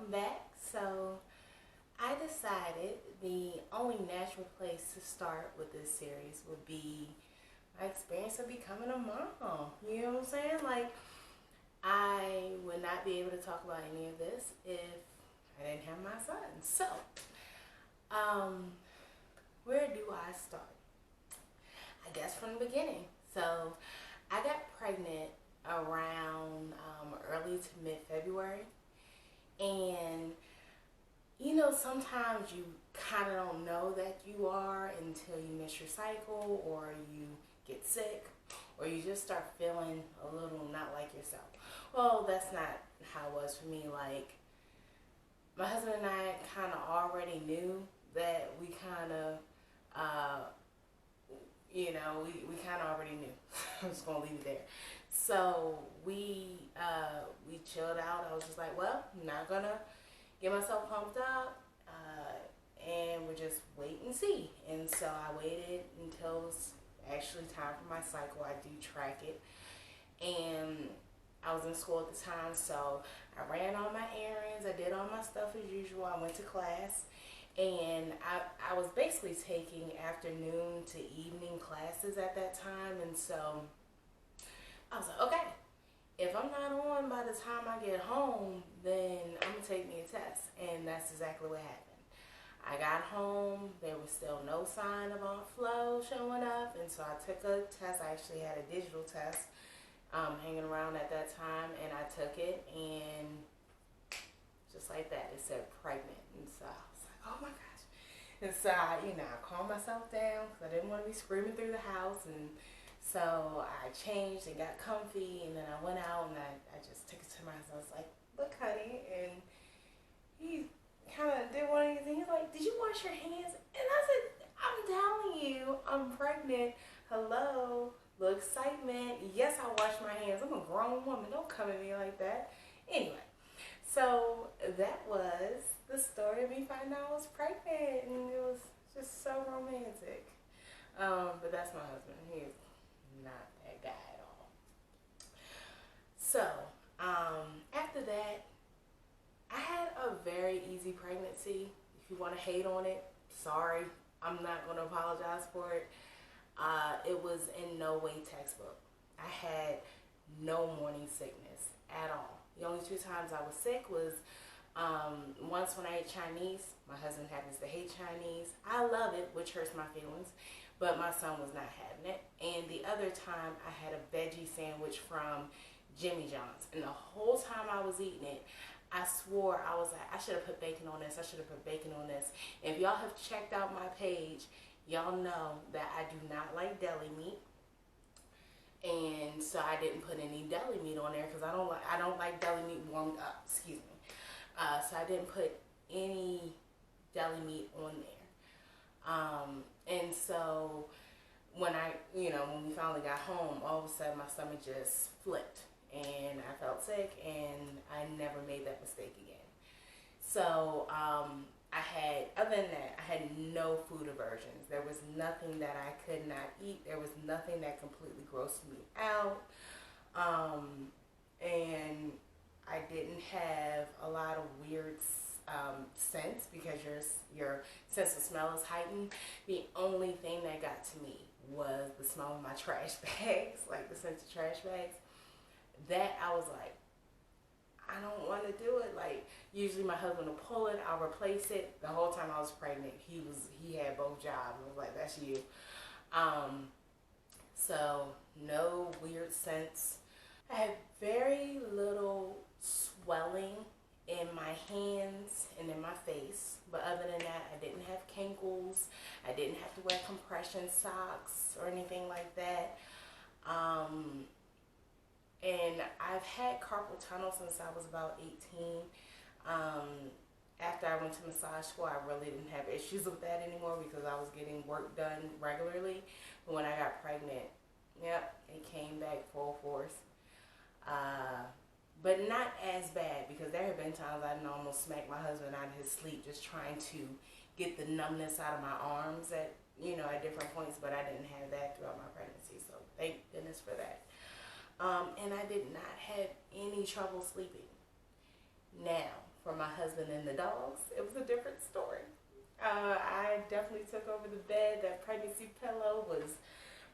welcome back. So I decided the only natural place to start with this series would be my experience of becoming a mom. You know what I'm saying? Like, I would not be able to talk about any of this if I didn't have my son. So, um, where do I start? I guess from the beginning. So I got pregnant around early to mid-February. And you know, sometimes you kind of don't know that you are until you miss your cycle, or you get sick, or you just start feeling a little not like yourself. Well, that's not how it was for me. Like, my husband and I kind of already knew that we kind of, we kind of already knew. I'm just going to leave it there. So we chilled out. I was just like, well, I'm not going to get myself pumped up, and we're just wait and see. And so I waited until it was actually time for my cycle. I do track it. And I was in school at the time, so I ran all my errands. I did all my stuff as usual. I went to class. And I was basically taking afternoon to evening classes at that time. And so I was like, okay, if I'm not on by the time I get home, then I'm going to take me a test. And that's exactly what happened. I got home. There was still no sign of Aunt Flo showing up. And so I took a test. I actually had a digital test hanging around at that time. And I took it. And just like that, it said pregnant. And so I was like, oh my gosh. And so I calmed myself down because I didn't want to be screaming through the house. And so I changed and got comfy, and then I went out and I just took it to my husband. I was like, look, honey. And he kind of did one of these things. He's like, did you wash your hands? And I said, I'm telling you, I'm pregnant. Hello. Little excitement. Yes, I wash my hands. I'm a grown woman. Don't come at me like that. Anyway, so that was the story of me finding out I was pregnant, and it was just so romantic. But that's my husband. He's not that guy at all. So, after that, I had a very easy pregnancy. If you want to hate on it, sorry. I'm not going to apologize for it. It was in no way textbook. I had no morning sickness at all. The only 2 times I was sick was once when I ate Chinese. My husband happens to hate Chinese. I love it, which hurts my feelings, but my son was not having it. And the other time I had a veggie sandwich from Jimmy John's. And the whole time I was eating it, I swore, I was like, I should have put bacon on this. I should have put bacon on this. And if y'all have checked out my page, y'all know that I do not like deli meat. And so I didn't put any deli meat on there because I don't like deli meat warmed up. Excuse me. So I didn't put any deli meat on there. And so when when we finally got home, all of a sudden my stomach just flipped and I felt sick, and I never made that mistake again. So other than that, I had no food aversions. There was nothing that I could not eat. There was nothing that completely grossed me out. And I didn't have a lot of weird scents because your sense of smell is heightened. The only thing that got to me was the smell of my trash bags, like the scent of trash bags. That I was like, I don't want to do it. Like, usually my husband will pull it, I'll replace it. The whole time I was pregnant, he had both jobs. I was like, that's you. So no weird scents. I had very little swelling in my hands and in my face, but other than that, I didn't have kinkles. I didn't have to wear compression socks or anything like that. And I've had carpal tunnel since I was about 18. After I went to massage school, I really didn't have issues with that anymore because I was getting work done regularly. But when I got pregnant, yep, it came back full force. But not as bad, because there have been times I almost smacked my husband out of his sleep just trying to get the numbness out of my arms at different points, but I didn't have that throughout my pregnancy, so thank goodness for that. And I did not have any trouble sleeping. Now, for my husband and the dogs, it was a different story. I definitely took over the bed. That pregnancy pillow was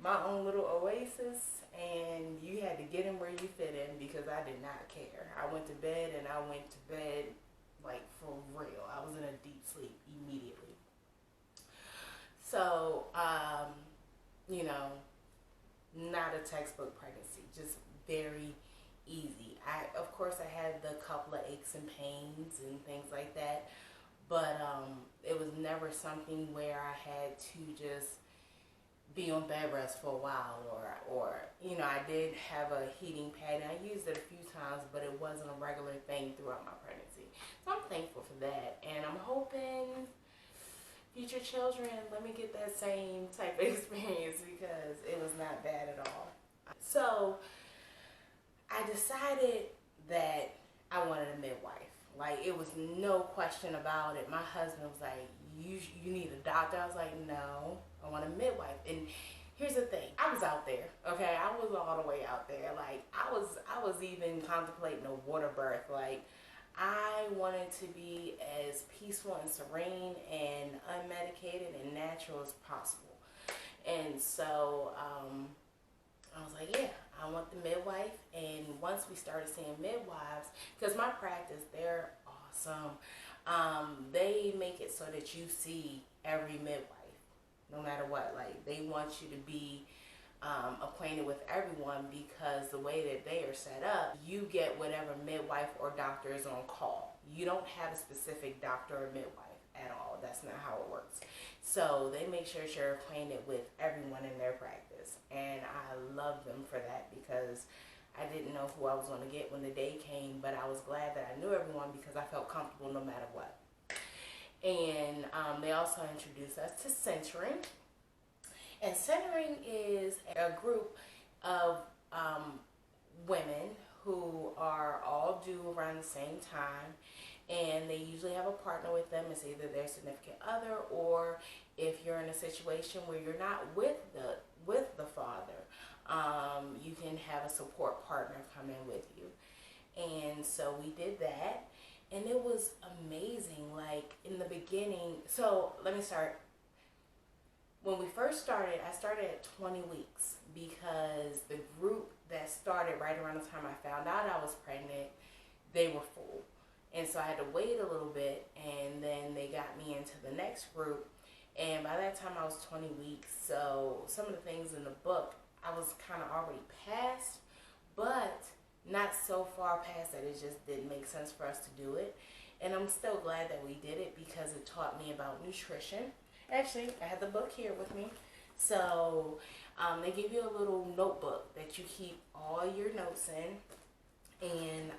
my own little oasis, and you had to get in where you fit in because I did not care. I went to bed, and I went to bed like for real. I was in a deep sleep immediately. So, you know, not a textbook pregnancy, just very easy. Of course, I had the couple of aches and pains and things like that, but it was never something where I had to just be on bed rest for a while, or you know, I did have a heating pad and I used it a few times, but it wasn't a regular thing throughout my pregnancy. So I'm thankful for that, and I'm hoping future children let me get that same type of experience because it was not bad at all. So I decided that I wanted a midwife. Like, it was no question about it. My husband was like, you need a doctor? I was like, no, I want a midwife. And here's the thing, I was out there, okay? I was all the way out there. Like, I was even contemplating a water birth. Like, I wanted to be as peaceful and serene and unmedicated and natural as possible. And so I was like, yeah, I want the midwife. And once we started seeing midwives, because my practice, they're awesome. They make it so that you see every midwife, no matter what. Like, they want you to be acquainted with everyone, because the way that they are set up, you get whatever midwife or doctor is on call. You don't have a specific doctor or midwife at all. That's not how it works. So they make sure you're acquainted with everyone in their practice, and I love them for that, because I didn't know who I was going to get when the day came, but I was glad that I knew everyone because I felt comfortable no matter what. And they also introduced us to centering. And centering is a group of women who are all due around the same time, and they usually have a partner with them. It's either their significant other, or if you're in a situation where you're not with the father, you can have a support partner come in with you. And so we did that, and it was amazing. Like, in the beginning, so let me start. When we first started, I started at 20 weeks because the group that started right around the time I found out I was pregnant, they were full. And so I had to wait a little bit, and then they got me into the next group. And by that time I was 20 weeks. So some of the things in the book I was kind of already past, but not so far past that it just didn't make sense for us to do it. And I'm still glad that we did it because it taught me about nutrition. Actually, I have the book here with me. So they give you a little notebook that you keep all your notes in. And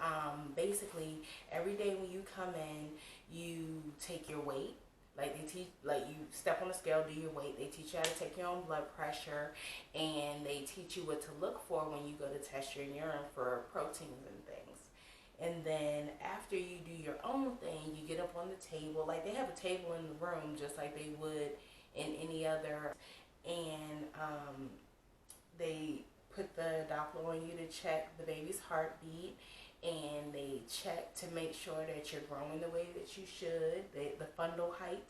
basically, every day when you come in, you take your weight. Like, they teach, like, you step on the scale, do your weight. They teach you how to take your own blood pressure, and they teach you what to look for when you go to test your urine for proteins and things. And then after you do your own thing, you get up on the table. Like, they have a table in the room just like they would in any other. And they put the Doppler on you to check the baby's heartbeat. And they check to make sure that you're growing the way that you should, the fundal height.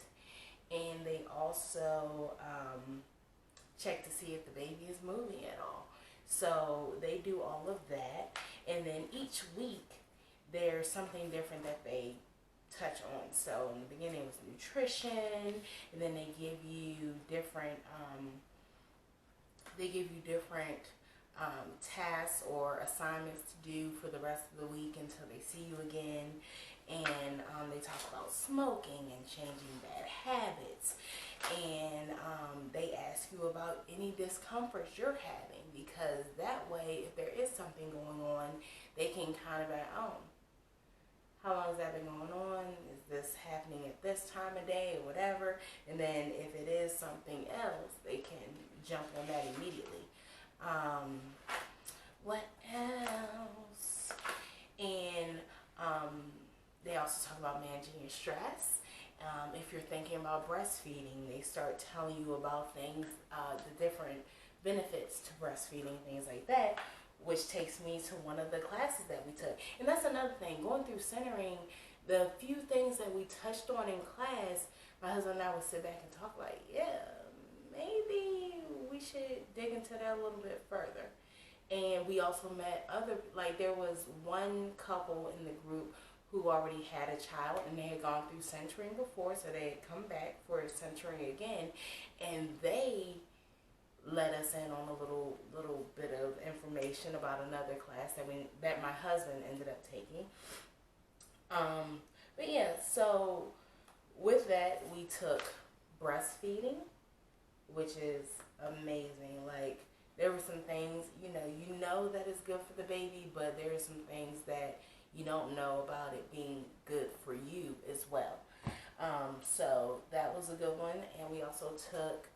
And they also check to see if the baby is moving at all. So they do all of that. And then each week, there's something different that they touch on. So in the beginning it was nutrition, and then they give you different tasks or assignments to do for the rest of the week until they see you again. And they talk about smoking and changing bad habits, and they ask you about any discomforts you're having, because that way, if there is something going on, they can kind of be, oh, how long has that been going on? Is this happening at this time of day or whatever? And then if it is something else, they can jump on that immediately. What else? And they also talk about managing your stress. If you're thinking about breastfeeding, they start telling you about things, the different benefits to breastfeeding, things like that, which takes me to one of the classes that we took. And that's another thing, going through centering, the few things that we touched on in class, my husband and I would sit back and talk like, yeah, maybe we should dig into that a little bit further. And we also met other, like there was one couple in the group who already had a child and they had gone through centering before, so they had come back for centering again, and they let us in on a little bit of information about another class that my husband ended up taking. But yeah, so with that we took breastfeeding, which is amazing. Like there were some things, you know that it's good for the baby, but there are some things that you don't know about it being good for you as well. So that was a good one. And we also took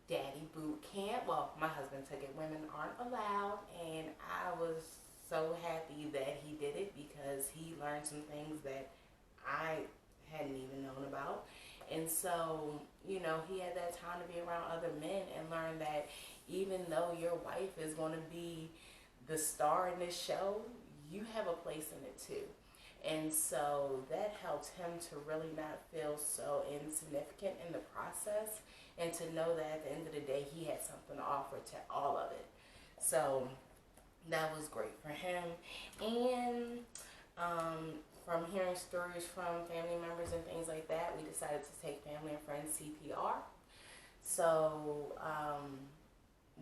daddy boot camp. Well, my husband took it. Women aren't allowed, and I was so happy that he did it because he learned some things that I hadn't even known about. And so, he had that time to be around other men and learn that even though your wife is going to be the star in this show, you have a place in it too. And so that helped him to really not feel so insignificant in the process, and to know that at the end of the day he had something to offer to all of it. So that was great for him. And from hearing stories from family members and things like that, we decided to take family and friends CPR. So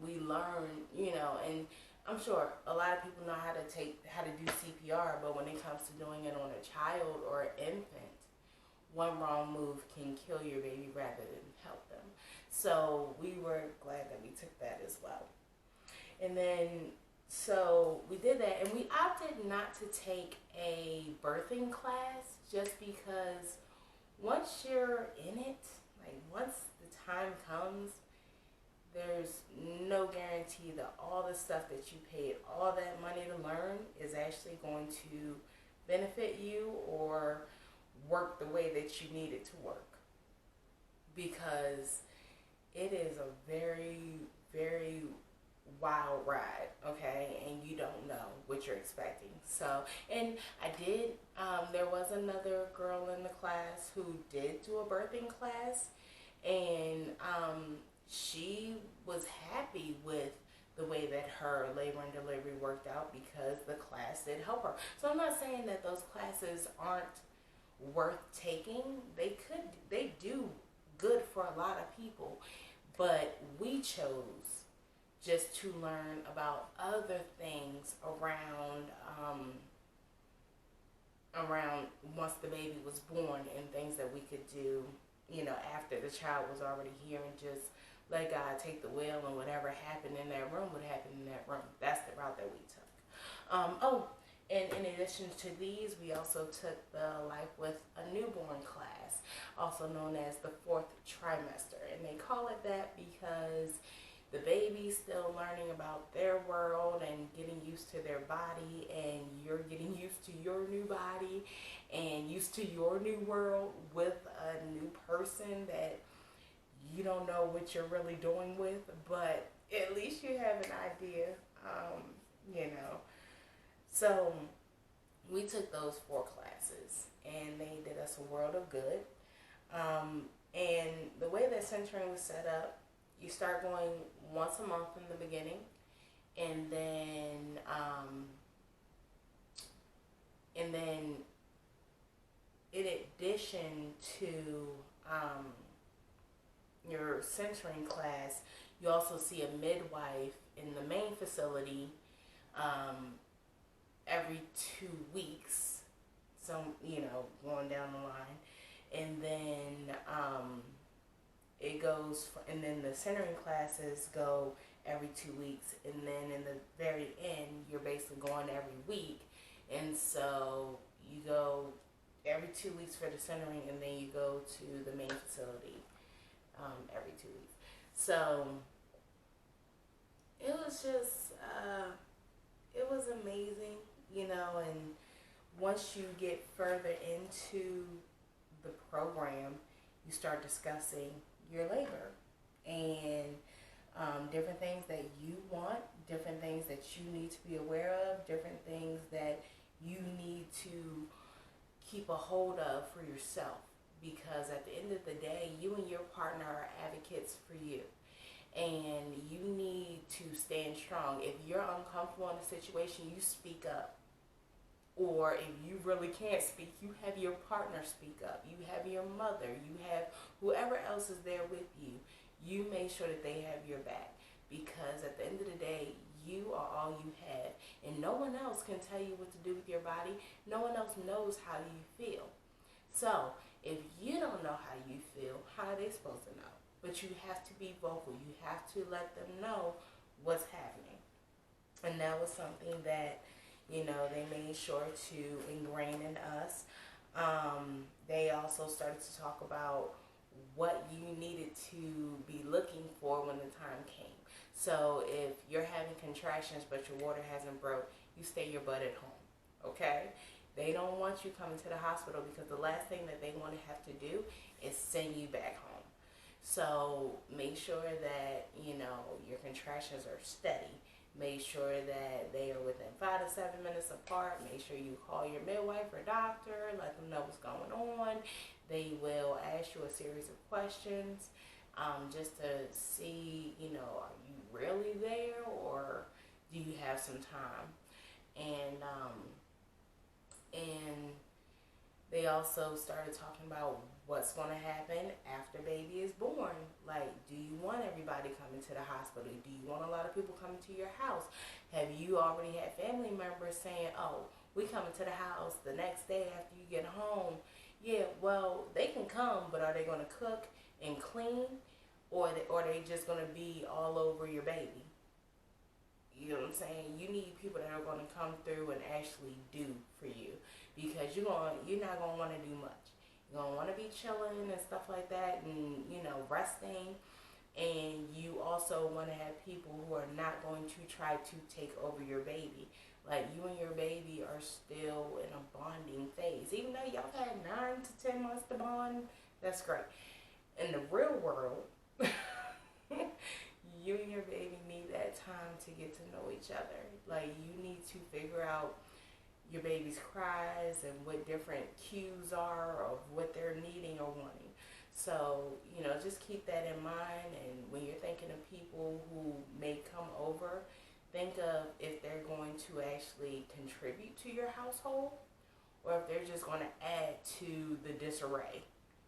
we learned, and I'm sure a lot of people know how to do CPR, but when it comes to doing it on a child or an infant, one wrong move can kill your baby rather than help them. So we were glad that we took that as well. And then, so we did that, and we opted not to take a birthing class just because once you're in it, like once the time comes, there's no guarantee that all the stuff that you paid all that money to learn is actually going to benefit you or work the way that you need it to work. Because it is a very, very wild ride, okay? And you don't know what you're expecting. So, and I did, there was another girl in the class who did do a birthing class, and she was happy with the way that her labor and delivery worked out because the class did help her. So I'm not saying that those classes aren't worth taking. They do good for a lot of people, but we chose just to learn about other things around once the baby was born, and things that we could do, after the child was already here, and just let God take the wheel, and whatever happened in that room would happen in that room. That's the route that we took. And in addition to these, we also took the Life with a Newborn class, also known as the 4th trimester. And they call it that because the baby's still learning about their world and getting used to their body, and you're getting used to your new body and used to your new world with a new person that you don't know what you're really doing with, but at least you have an idea, So we took those 4 classes, and they did us a world of good. And the way that centering was set up, you start going once a month in the beginning, and then in addition to your centering class, you also see a midwife in the main facility every 2 weeks, so going down the line. And then and then the centering classes go every 2 weeks, and then in the very end you're basically going every week. And so you go every 2 weeks for the centering, and then you go to the main facility every 2 weeks. So it was just it was amazing, and once you get further into the program, you start discussing your labor and different things that you want, different things that you need to be aware of, different things that you need to keep a hold of for yourself, because at the end of the day, you and your partner are advocates for you, and you need to stand strong. If you're uncomfortable in a situation, you speak up. Or if you really can't speak, you have your partner speak up. You have your mother. You have whoever else is there with you. You make sure that they have your back, because at the end of the day, you are all you have, and no one else can tell you what to do with your body. No one else knows how you feel. So if you don't know how you feel, how are they supposed to know? But you have to be vocal. You have to let them know what's happening. And that was something that, they made sure to ingrain in us. They also started to talk about what you needed to be looking for when the time came. So if you're having contractions but your water hasn't broke, you stay your butt at home, okay? They don't want you coming to the hospital, because the last thing that they want to have to do is send you back home. So make sure that, your contractions are steady. Make sure that they are within 5 to 7 minutes apart. Make sure you call your midwife or doctor, let them know what's going on. They will ask you a series of questions, just to see, are you really there, or do you have some time? And they also started talking about what's going to happen after baby is born. Like, do you want everybody coming to the hospital? Do you want a lot of people coming to your house? Have you already had family members saying, oh, we coming to the house the next day after you get home? Yeah, well, they can come, but are they going to cook and clean? Or are they just going to be all over your baby? You know what I'm saying? You need people that are going to come through and actually do for you, because you're not going to want to do much. You're going to want to be chilling and stuff like that, and, resting. And you also want to have people who are not going to try to take over your baby. Like, you and your baby are still in a bonding phase. Even though y'all had 9 to 10 months to bond, that's great. In the real world, you and your baby need that time to get to know each other. Like, you need to figure out your baby's cries and what different cues are of what they're needing or wanting. So, just keep that in mind. And when you're thinking of people who may come over, think of if they're going to actually contribute to your household, or if they're just going to add to the disarray,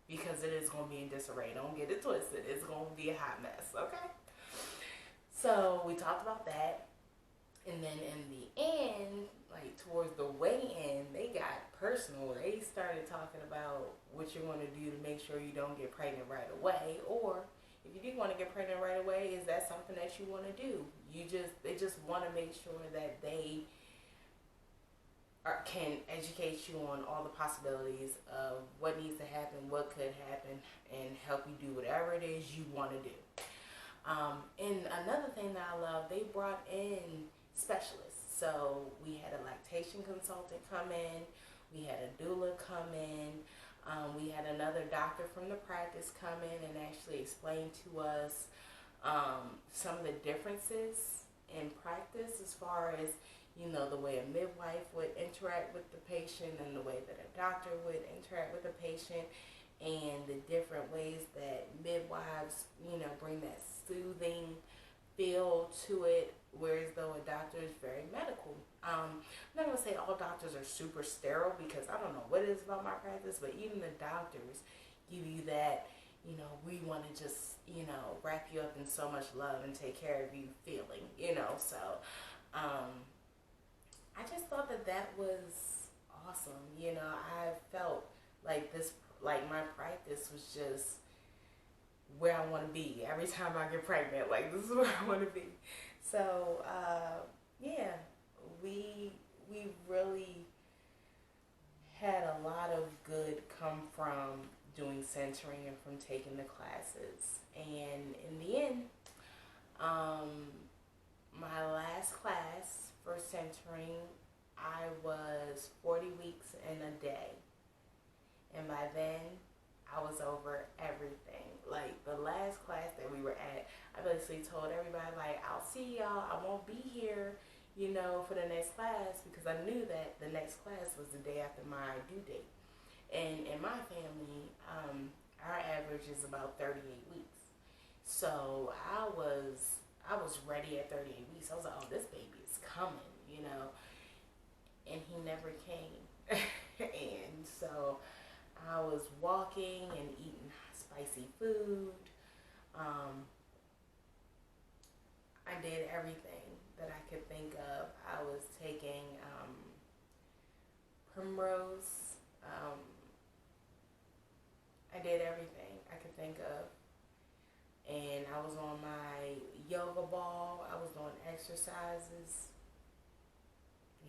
because it is going to be in disarray. Don't get it twisted. It's going to be a hot mess, okay? So we talked about that. And then in the end, like towards the weigh-in, they got personal. They started talking about what you want to do to make sure you don't get pregnant right away, or if you do want to get pregnant right away, is that something that you want to do? They just want to make sure that they can educate you on all the possibilities of what needs to happen, what could happen, and help you do whatever it is you want to do. And another thing that I love, they brought in specialists. So we had a lactation consultant come in, we had a doula come in, we had another doctor from the practice come in and actually explain to us some of the differences in practice, as far as, the way a midwife would interact with the patient and the way that a doctor would interact with the patient, and the different ways that midwives, bring that soothing feel to it, whereas though a doctor is very medical. I'm not going to say all doctors are super sterile, because I don't know what it is about my practice, but even the doctors give you that, we want to just, wrap you up in so much love and take care of you feeling, so I just thought that was awesome. I felt like my practice was just where I want to be every time I get pregnant. Like, this is where I want to be. So, yeah, we really had a lot of good come from doing centering and from taking the classes. And in the end, my last class for centering, I was 40 weeks and a day. And by then, I was over everything. Like, the last class that we were at, I basically told everybody, like, I'll see y'all. I won't be here, for the next class, because I knew that the next class was the day after my due date. And in my family, our average is about 38 weeks. So I was ready at 38 weeks. I was like, oh, this baby is coming, you know. And he never came. And so I was walking and eating spicy food. I did everything that I could think of. I was taking Primrose. I did everything I could think of. And I was on my yoga ball. I was doing exercises.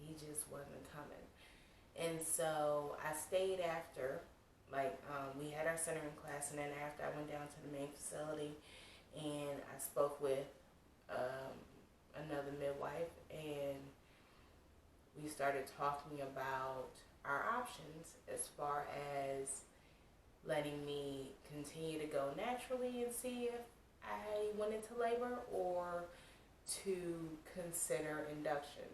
He just wasn't coming. And so I stayed after, we had our centering class, and then after I went down to the main facility, and I spoke with another midwife, and we started talking about our options as far as letting me continue to go naturally and see if I went into labor, or to consider induction.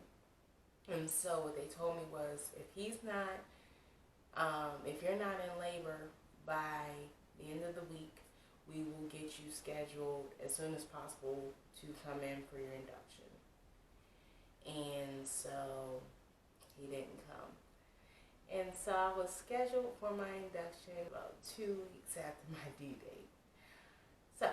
And so what they told me was, if you're not in labor by the end of the week, we will get you scheduled as soon as possible to come in for your induction. And so he didn't come. And so I was scheduled for my induction about 2 weeks after my due date. So,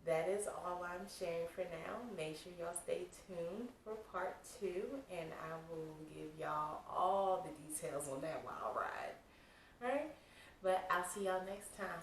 that is all I'm sharing for now. Make sure y'all stay tuned for part 2, and I will give y'all all the details on that wild ride. Alright? But I'll see y'all next time.